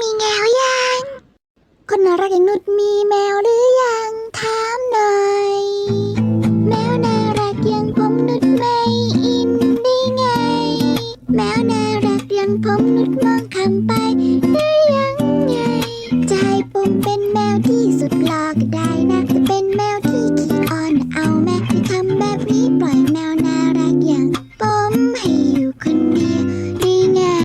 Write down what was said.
มีแมวยังคนน่ารักอย่างนุชมีแมวหรือยังถามหน่อยแมวน่ารักอย่างผมนุชไม่อินได้ไงแมวน่ารักอย่างผมนุชมองข้ามไปได้ยังไงจะให้ผมเป็น